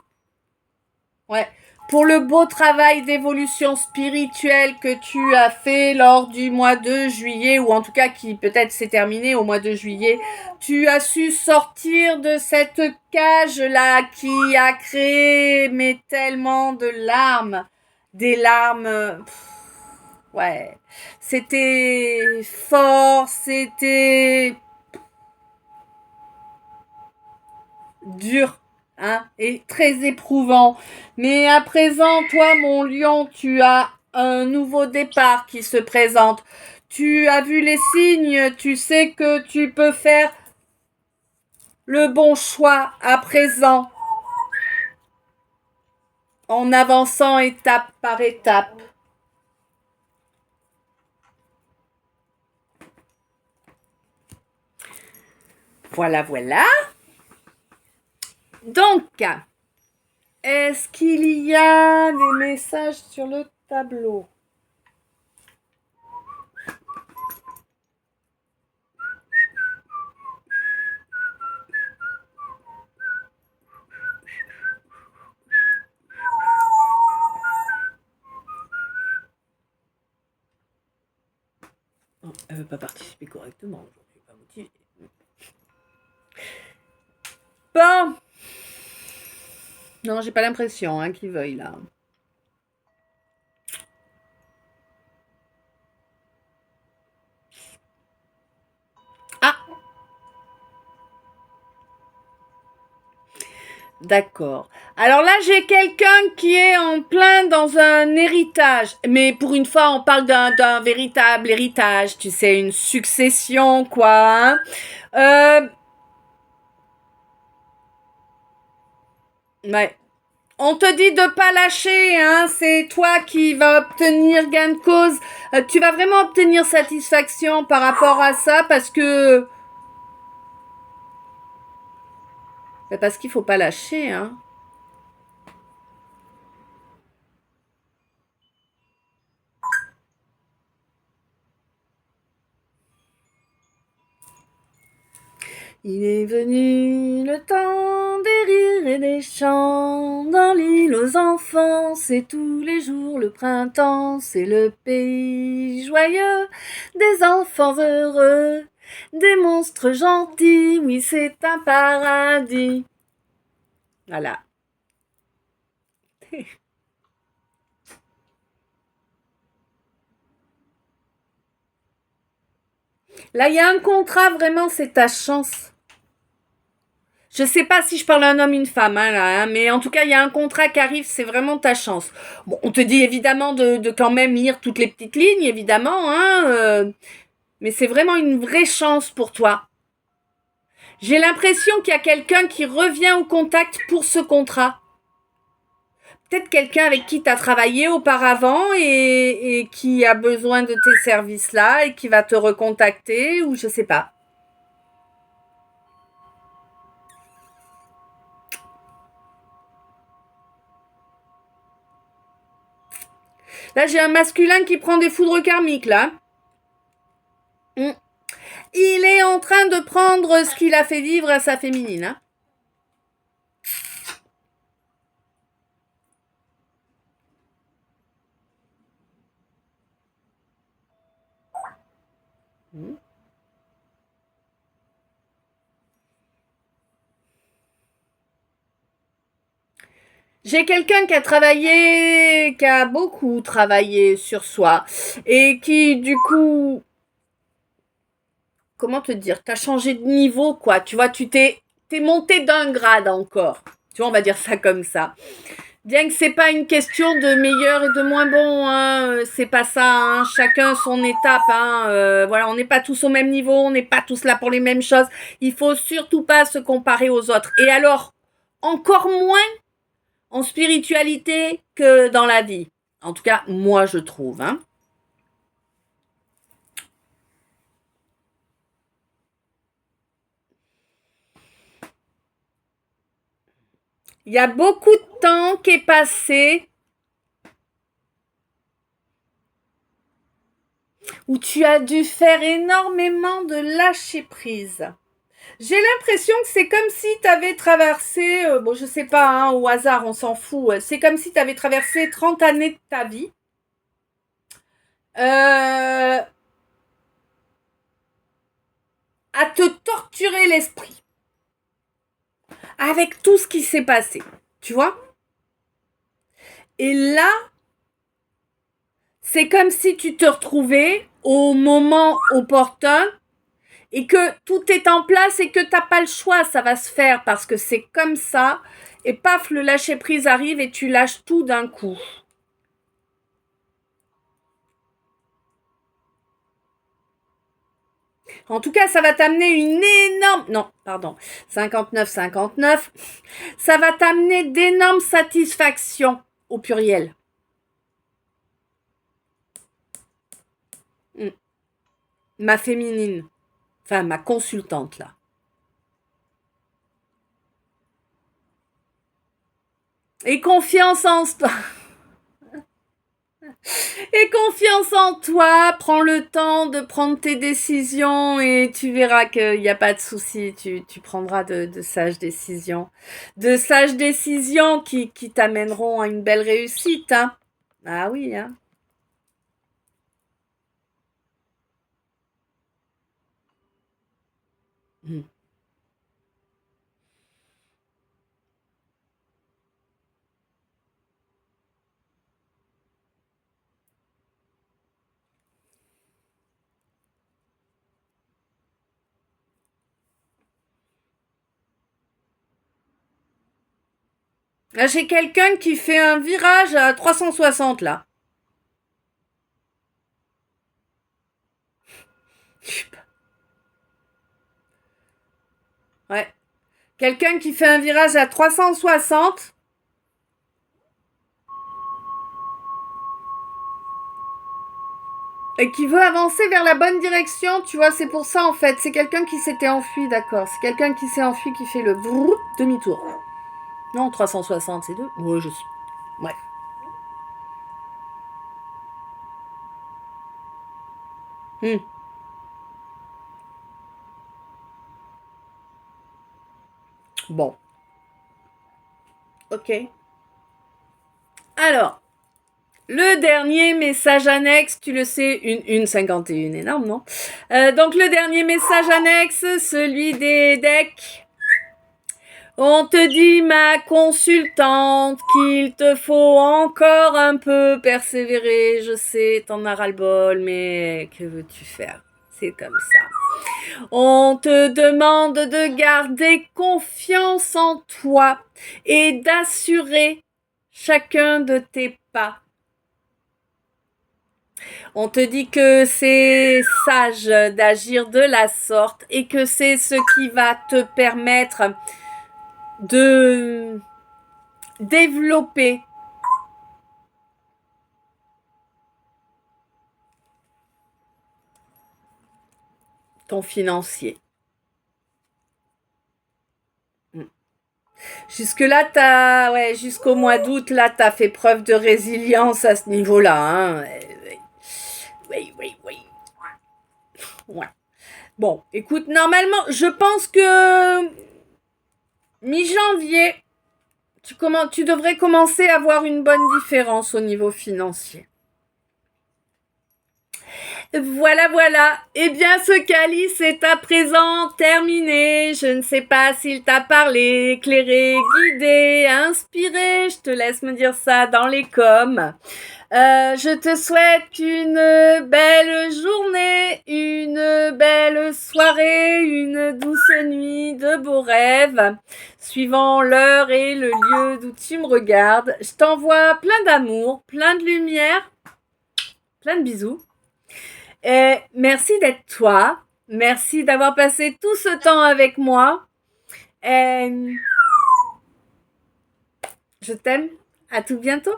Ouais. Pour le beau travail d'évolution spirituelle que tu as fait lors du mois de juillet, ou en tout cas qui peut-être s'est terminé au mois de juillet, tu as su sortir de cette cage-là qui a créé mais tellement de larmes. Des larmes... ouais. C'était fort, c'était dur. hein, et très éprouvant. Mais à présent, toi, mon lion, tu as un nouveau départ qui se présente. Tu as vu les signes, tu sais que tu peux faire le bon choix à présent en avançant étape par étape. Voilà, voilà. Donc, est-ce qu'il y a des messages sur le tableau? Elle veut pas participer correctement aujourd'hui, pas motivée. Bon. Non, j'ai pas l'impression qu'il veuille là. Ah. D'accord. Alors là, j'ai quelqu'un qui est en plein dans un héritage. Mais pour une fois, on parle d'un véritable héritage. Tu sais, une succession, quoi. Ouais. On te dit de pas lâcher, hein. C'est toi qui vas obtenir gain de cause. Tu vas vraiment obtenir satisfaction par rapport à ça parce que... Parce qu'il faut pas lâcher, hein. Il est venu le temps des rires et des chants dans l'île aux enfants, c'est tous les jours le printemps, c'est le pays joyeux des enfants heureux, des monstres gentils, oui c'est un paradis. Voilà. Là, il y a un contrat, vraiment, c'est ta chance. Je sais pas si je parle un homme, une femme, là, mais en tout cas, il y a un contrat qui arrive, c'est vraiment ta chance. Bon, on te dit évidemment de quand même lire toutes les petites lignes, évidemment, mais c'est vraiment une vraie chance pour toi. J'ai l'impression qu'il y a quelqu'un qui revient au contact pour ce contrat. Peut-être quelqu'un avec qui tu as travaillé auparavant et qui a besoin de tes services-là et qui va te recontacter, ou je sais pas. Là, j'ai un masculin qui prend des foudres karmiques, là. Il est en train de prendre ce qu'il a fait vivre à sa féminine. Hein. J'ai quelqu'un qui a beaucoup travaillé sur soi et qui, du coup, comment te dire, t'as changé de niveau, quoi. Tu vois, t'es monté d'un grade encore. Tu vois, on va dire ça comme ça. Bien que c'est pas une question de meilleur et de moins bon, c'est pas ça, chacun son étape, voilà, on n'est pas tous au même niveau, on n'est pas tous là pour les mêmes choses. Il faut surtout pas se comparer aux autres. Et alors, encore moins en spiritualité que dans la vie. En tout cas, moi je trouve. Il y a beaucoup de temps qui est passé où tu as dû faire énormément de lâcher prise. J'ai l'impression que c'est comme si tu avais traversé, bon je sais pas, au hasard, on s'en fout, c'est comme si tu avais traversé 30 années de ta vie. À te torturer l'esprit. Avec tout ce qui s'est passé. Tu vois? Et là, c'est comme si tu te retrouvais au moment opportun et que tout est en place et que t'as pas le choix, ça va se faire parce que c'est comme ça. Et paf, le lâcher prise arrive et tu lâches tout d'un coup. En tout cas, ça va t'amener une énorme... Non, pardon, 59. Ça va t'amener d'énormes satisfactions au pluriel. Ma féminine. Enfin, ma consultante, là. Et confiance en toi. Et confiance en toi, prends le temps de prendre tes décisions et tu verras qu'il n'y a pas de souci, tu prendras de sages décisions. De sages décisions qui t'amèneront à une belle réussite. Hein. Ah oui, hein. Là, j'ai quelqu'un qui fait un virage à 360 là. Ouais. Quelqu'un qui fait un virage à 360 et qui veut avancer vers la bonne direction, tu vois, c'est pour ça en fait. C'est quelqu'un qui s'était enfui, d'accord. C'est quelqu'un qui s'est enfui qui fait le demi-tour. Non, 360, c'est deux. Ouais, je suis. Bref. Bon. Ok. Alors, le dernier message annexe, tu le sais, une 51, énorme, non? Donc, le dernier message annexe, celui des decks. On te dit, ma consultante, qu'il te faut encore un peu persévérer. Je sais, t'en as ras-le-bol, mais que veux-tu faire? C'est comme ça. On te demande de garder confiance en toi et d'assurer chacun de tes pas. On te dit que c'est sage d'agir de la sorte et que c'est ce qui va te permettre de développer ton financier. Jusque-là, jusqu'au mois d'août, là, t'as fait preuve de résilience à ce niveau-là. Hein. Oui. Ouais. Bon, écoute, normalement, je pense que mi-janvier, tu devrais commencer à avoir une bonne différence au niveau financier. Voilà. Eh bien, ce calice est à présent terminé. Je ne sais pas s'il t'a parlé, éclairé, guidé, inspiré. Je te laisse me dire ça dans les coms. Je te souhaite une belle journée, une belle soirée, une douce nuit, de beaux rêves, suivant l'heure et le lieu d'où tu me regardes. Je t'envoie plein d'amour, plein de lumière, plein de bisous. Et merci d'être toi. Merci d'avoir passé tout ce temps avec moi. Et je t'aime. À tout bientôt.